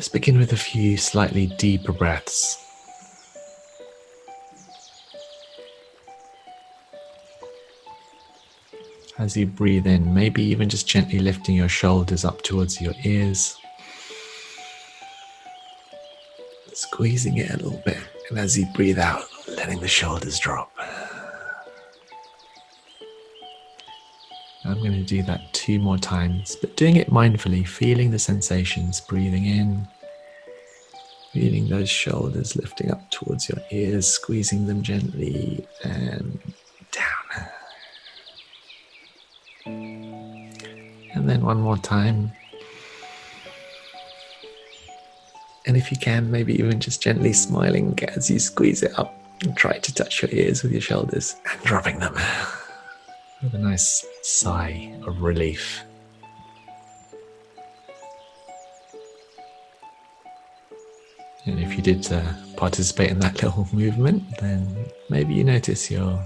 Let's begin with a few slightly deeper breaths. As you breathe in, maybe even just gently lifting your shoulders up towards your ears, squeezing it a little bit, and as you breathe out, letting the shoulders drop. I'm going to do that 2 more times, but doing it mindfully, feeling the sensations, breathing in, feeling those shoulders lifting up towards your ears, squeezing them gently, and down. And then 1 more time. And if you can, maybe even just gently smiling as you squeeze it up and try to touch your ears with your shoulders and dropping them with a nice sigh of relief. And if you did participate in that little movement, then maybe you notice your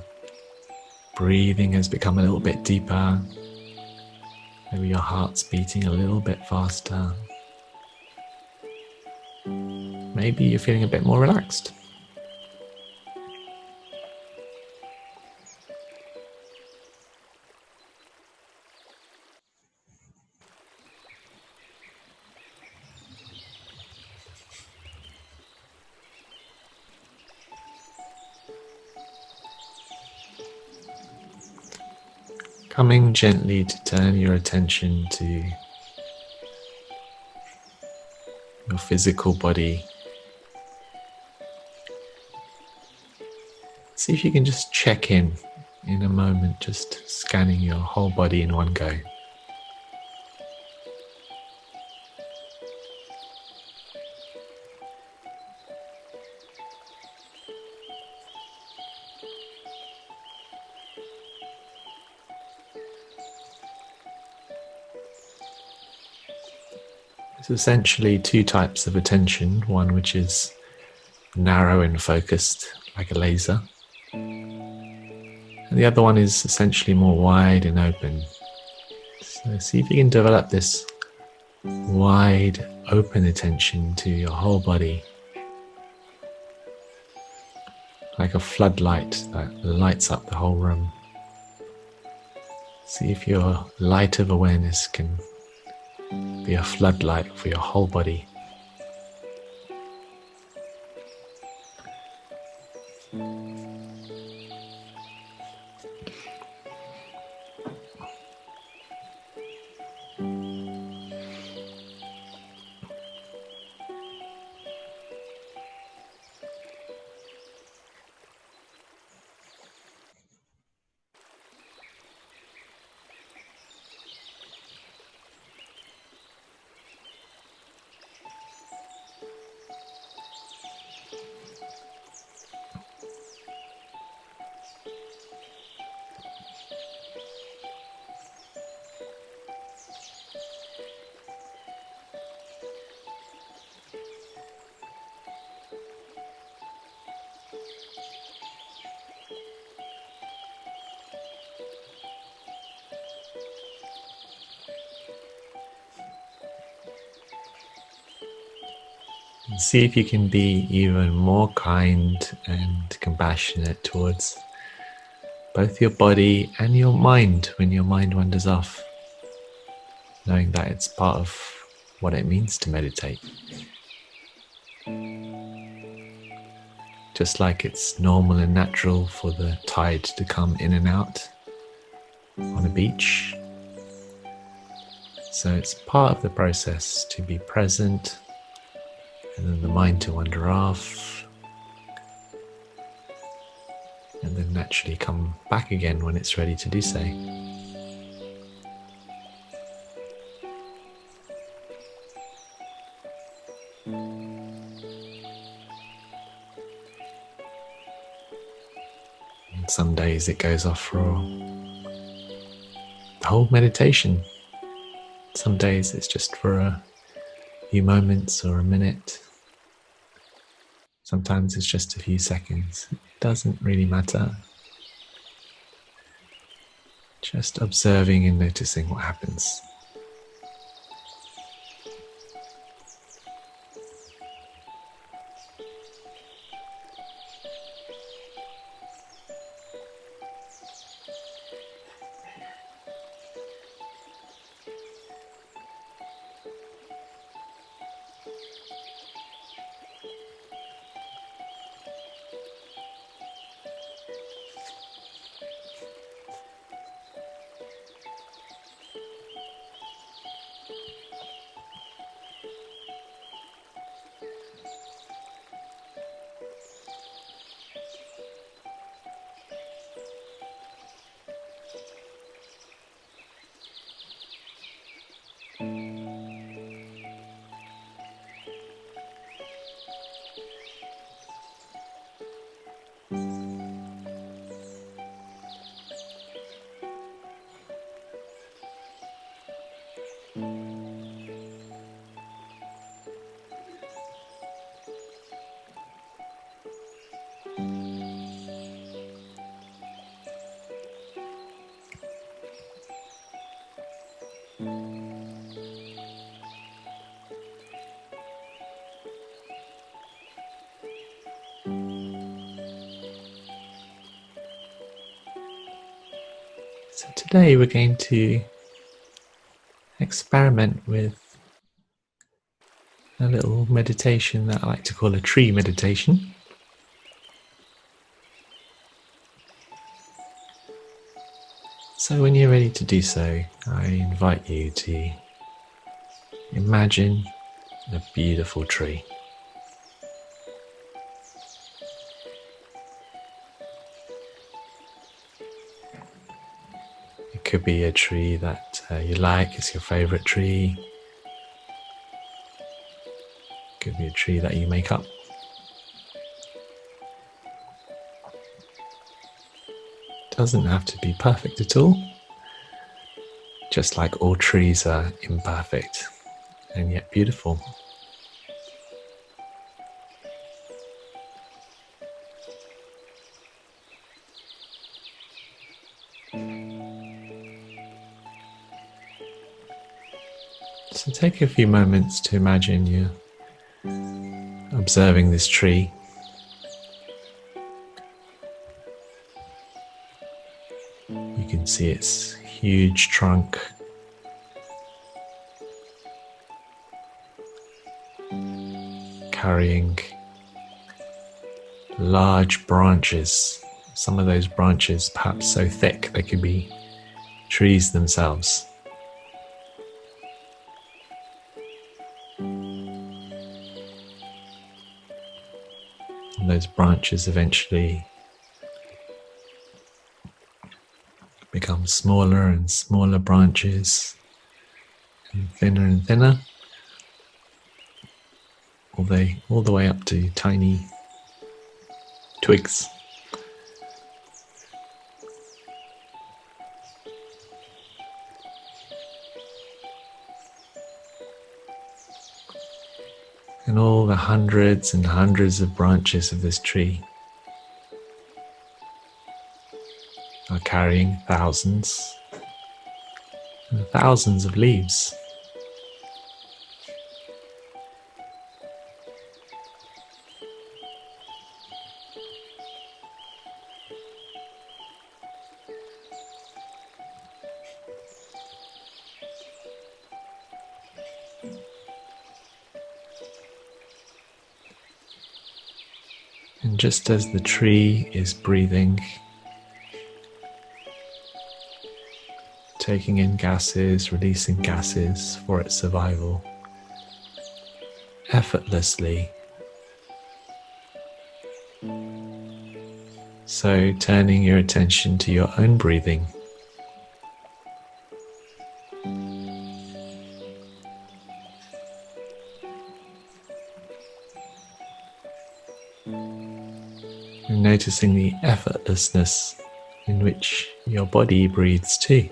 breathing has become a little bit deeper. Maybe your heart's beating a little bit faster. Maybe you're feeling a bit more relaxed. Coming gently to turn your attention to your physical body. See if you can just check in a moment, just scanning your whole body in one go. There's essentially 2 types of attention, one which is narrow and focused, like a laser, and the other one is essentially more wide and open. So see if you can develop this wide, open attention to your whole body, like a floodlight that lights up the whole room. See if your light of awareness can be a floodlight for your whole body. And see if you can be even more kind and compassionate towards both your body and your mind when your mind wanders off, knowing that it's part of what it means to meditate. Just like it's normal and natural for the tide to come in and out on a beach. So it's part of the process to be present, and then the mind to wander off, and then naturally come back again when it's ready to do so. And some days it goes off for the whole meditation. Some days it's just for a few moments or a minute. Sometimes it's just a few seconds. It doesn't really matter. Just observing and noticing what happens. So today we're going to experiment with a little meditation that I like to call a tree meditation. So when you're ready to do so, I invite you to imagine a beautiful tree. It could be a tree that you like, it's your favorite tree. It could be a tree that you make up. It doesn't have to be perfect at all. Just like all trees are imperfect and yet beautiful. So take a few moments to imagine you're observing this tree. You can see its huge trunk, carrying large branches. Some of those branches perhaps so thick they could be trees themselves. And those branches eventually become smaller and smaller branches, and thinner, all the way up to tiny twigs. And all the hundreds and hundreds of branches of this tree are carrying thousands and thousands of leaves. And just as the tree is breathing, taking in gases, releasing gases for its survival, effortlessly, so turning your attention to your own breathing. And noticing the effortlessness in which your body breathes too.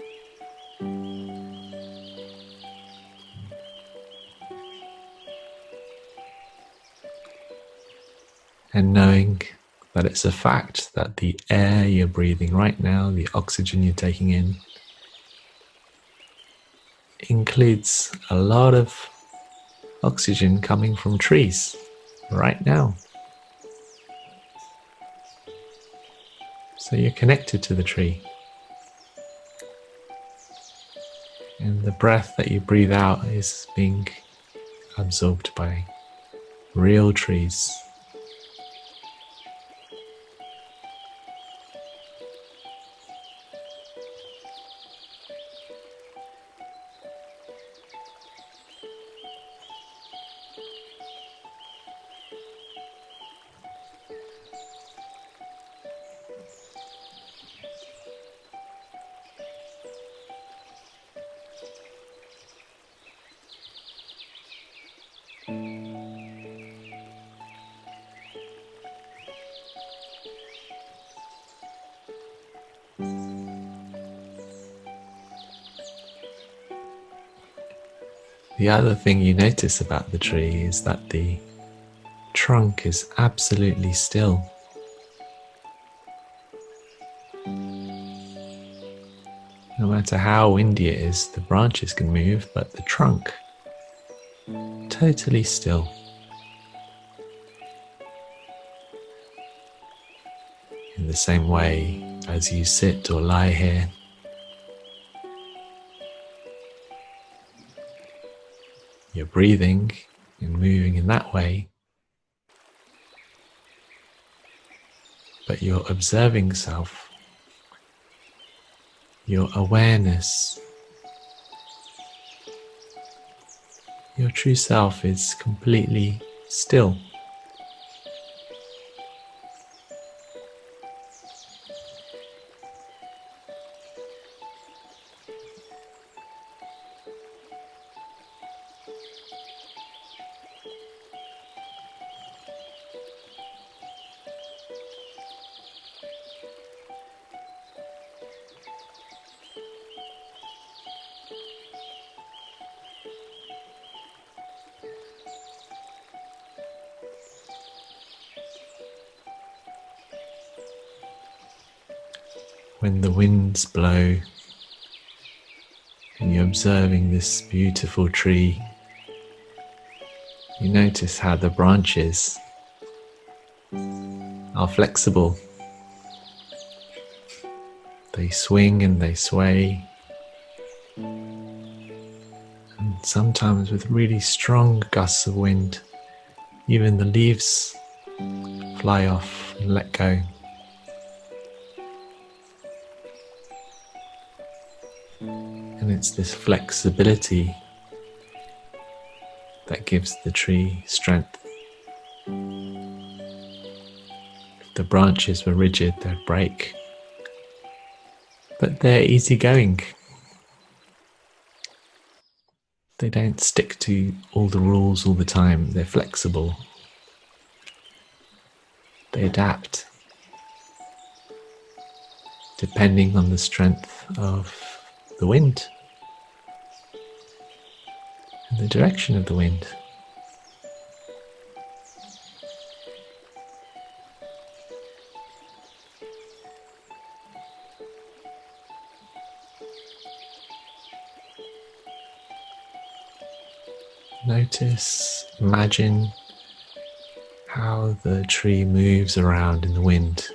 And knowing that it's a fact that the air you're breathing right now, the oxygen you're taking in, includes a lot of oxygen coming from trees right now. So you're connected to the tree. And the breath that you breathe out is being absorbed by real trees. The other thing you notice about the tree is that the trunk is absolutely still. No matter how windy it is, the branches can move, but the trunk, totally still. In the same way, as you sit or lie here, you're breathing and moving in that way, but you're observing self. Your awareness, your true self is completely still. When the winds blow and you're observing this beautiful tree, you notice how the branches are flexible. They swing and they sway, and sometimes with really strong gusts of wind, even the leaves fly off and let go. And it's this flexibility that gives the tree strength. If the branches were rigid, they'd break. But they're easygoing. They don't stick to all the rules all the time. They're flexible. They adapt depending on the strength of the wind and the direction of the wind. Notice, imagine how the tree moves around in the wind.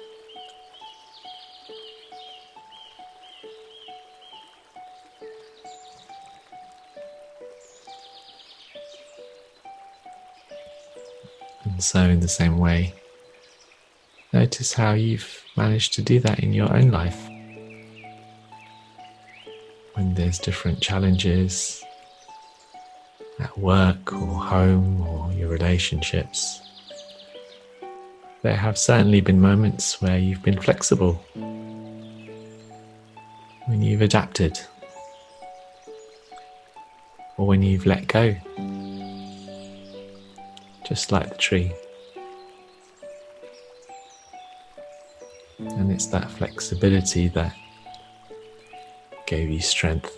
And so in the same way, notice how you've managed to do that in your own life. When there's different challenges at work or home or your relationships, there have certainly been moments where you've been flexible, when you've adapted, or when you've let go, just like the tree. And it's that flexibility that gave you strength.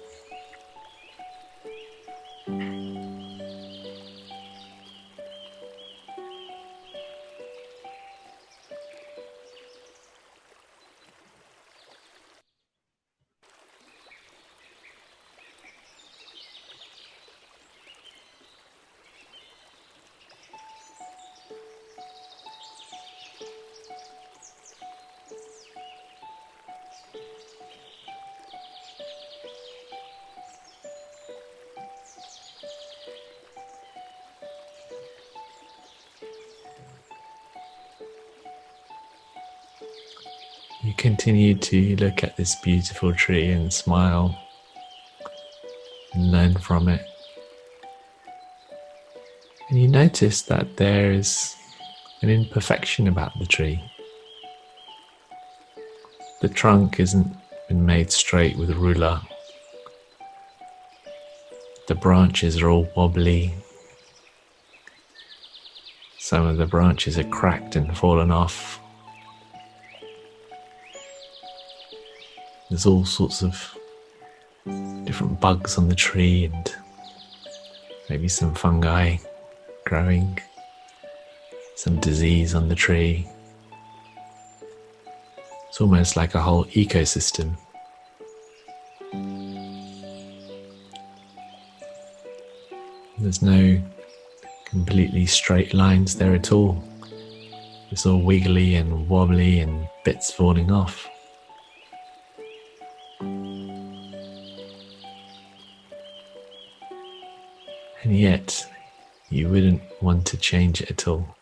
You continue to look at this beautiful tree and smile and learn from it. And you notice that there is an imperfection about the tree. The trunk isn't been made straight with a ruler. The branches are all wobbly. Some of the branches are cracked and fallen off. There's all sorts of different bugs on the tree, and maybe some fungi growing, some disease on the tree. It's almost like a whole ecosystem. There's no completely straight lines there at all. It's all wiggly and wobbly and bits falling off. And yet, you wouldn't want to change it at all.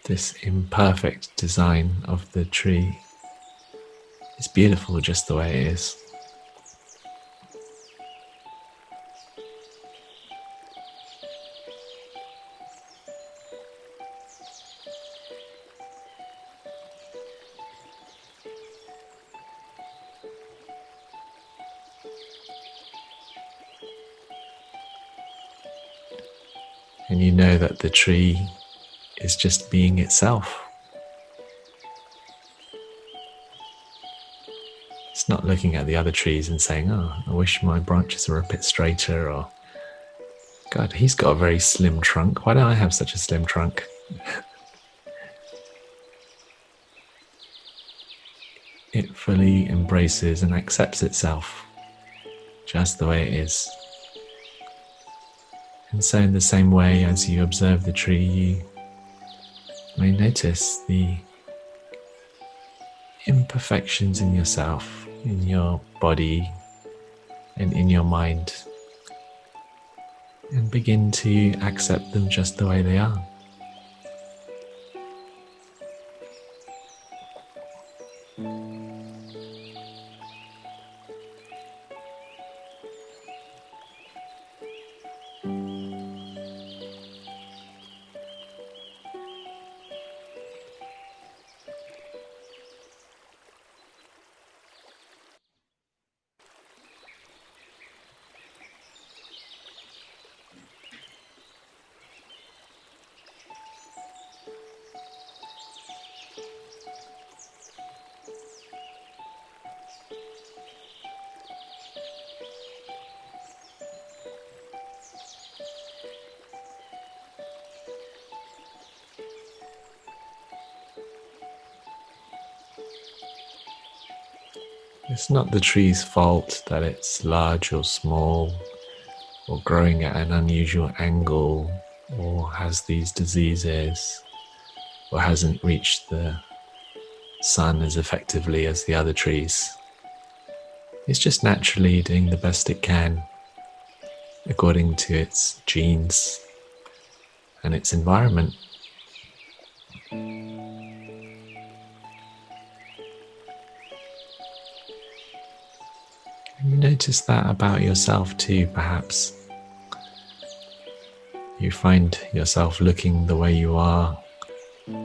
This imperfect design of the tree is beautiful just the way it is. And you know that the tree is just being itself. It's not looking at the other trees and saying, oh, I wish my branches were a bit straighter, or God, he's got a very slim trunk. Why don't I have such a slim trunk? It fully embraces and accepts itself just the way it is. And so in the same way as you observe the tree, you may notice the imperfections in yourself, in your body, and in your mind, and begin to accept them just the way they are. It's not the tree's fault that it's large or small, or growing at an unusual angle, or has these diseases, or hasn't reached the sun as effectively as the other trees. It's just naturally doing the best it can according to its genes and its environment. And you notice that about yourself too, perhaps. You find yourself looking the way you are,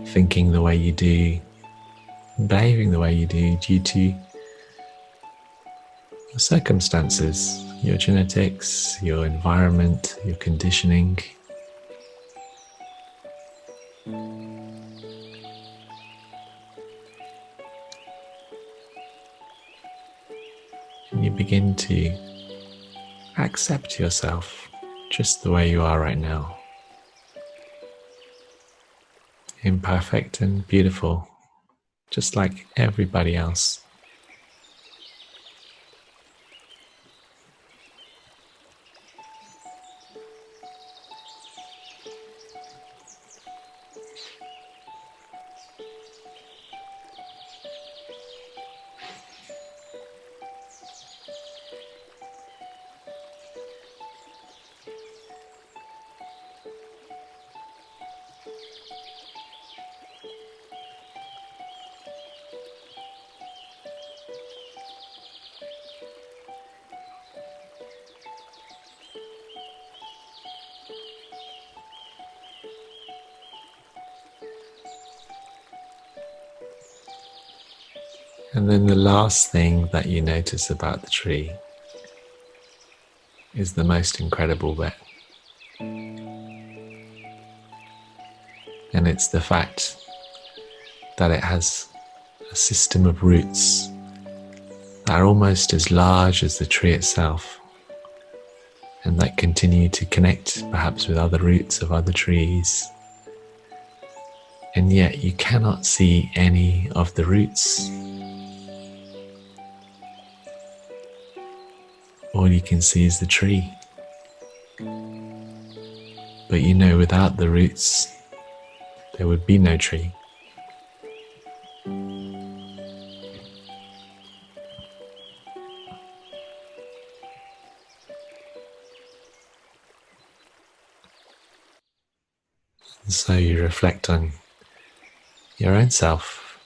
thinking the way you do, behaving the way you do due to your circumstances, your genetics, your environment, your conditioning. And you begin to accept yourself just the way you are right now. Imperfect and beautiful, just like everybody else. And then the last thing that you notice about the tree is the most incredible bit. And it's the fact that it has a system of roots that are almost as large as the tree itself, and that continue to connect perhaps with other roots of other trees. And yet you cannot see any of the roots. All you can see is the tree. But you know, without the roots, there would be no tree. And so you reflect on your own self,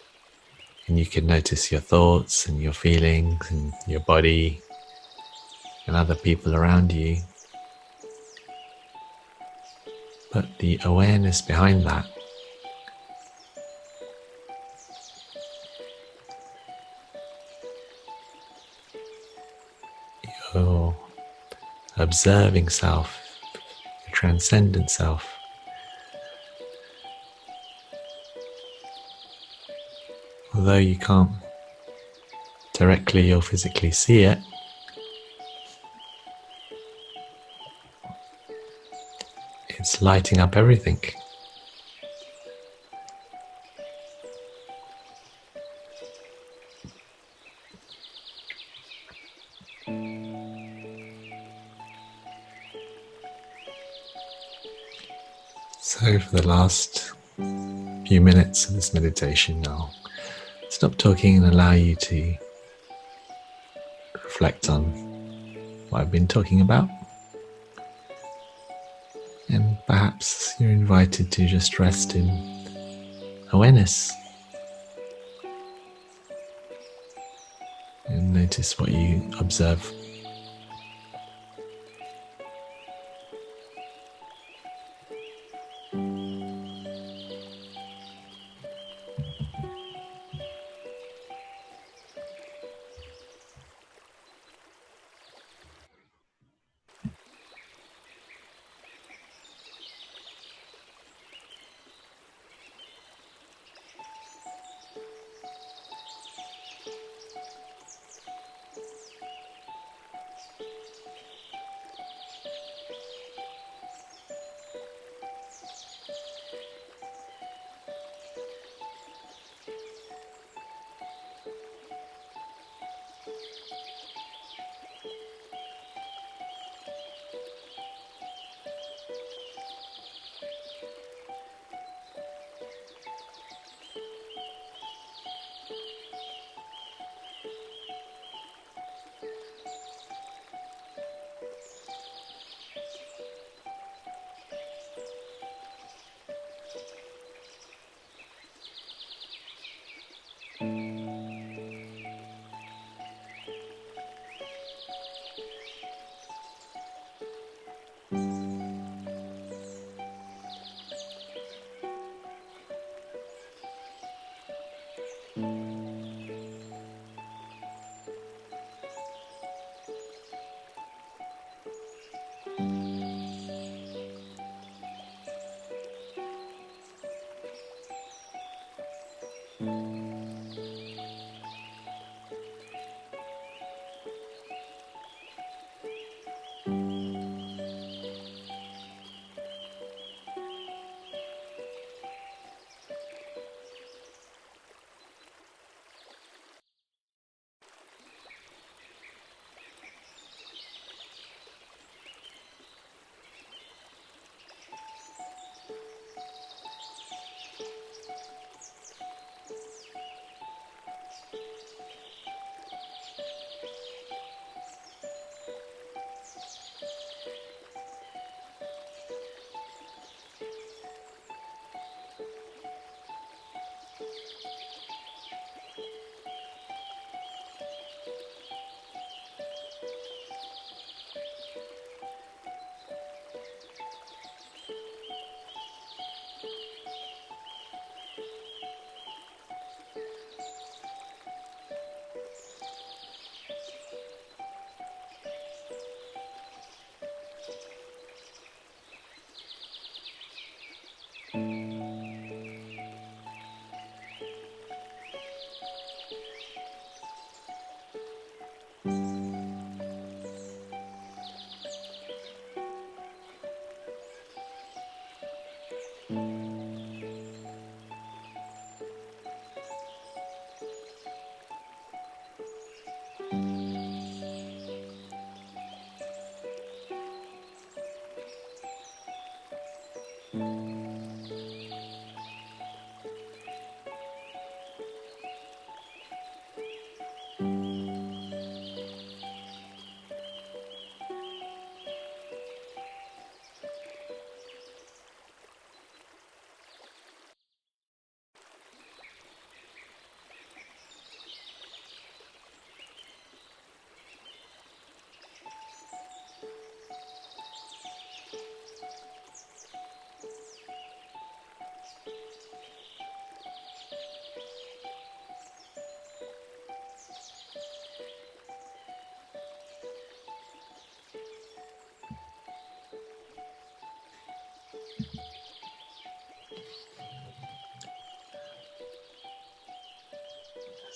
and you can notice your thoughts and your feelings and your body and other people around you. But the awareness behind that, your observing self, your transcendent self, although you can't directly or physically see it, it's lighting up everything. So for the last few minutes of this meditation, I'll stop talking and allow you to reflect on what I've been talking about. And perhaps you're invited to just rest in awareness and notice what you observe.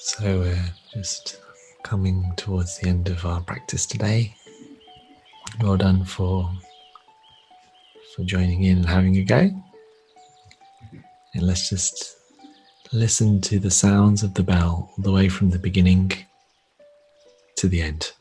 So we're just coming towards the end of our practice today. Well done for joining in and having a go. And let's just listen to the sounds of the bell all the way from the beginning to the end.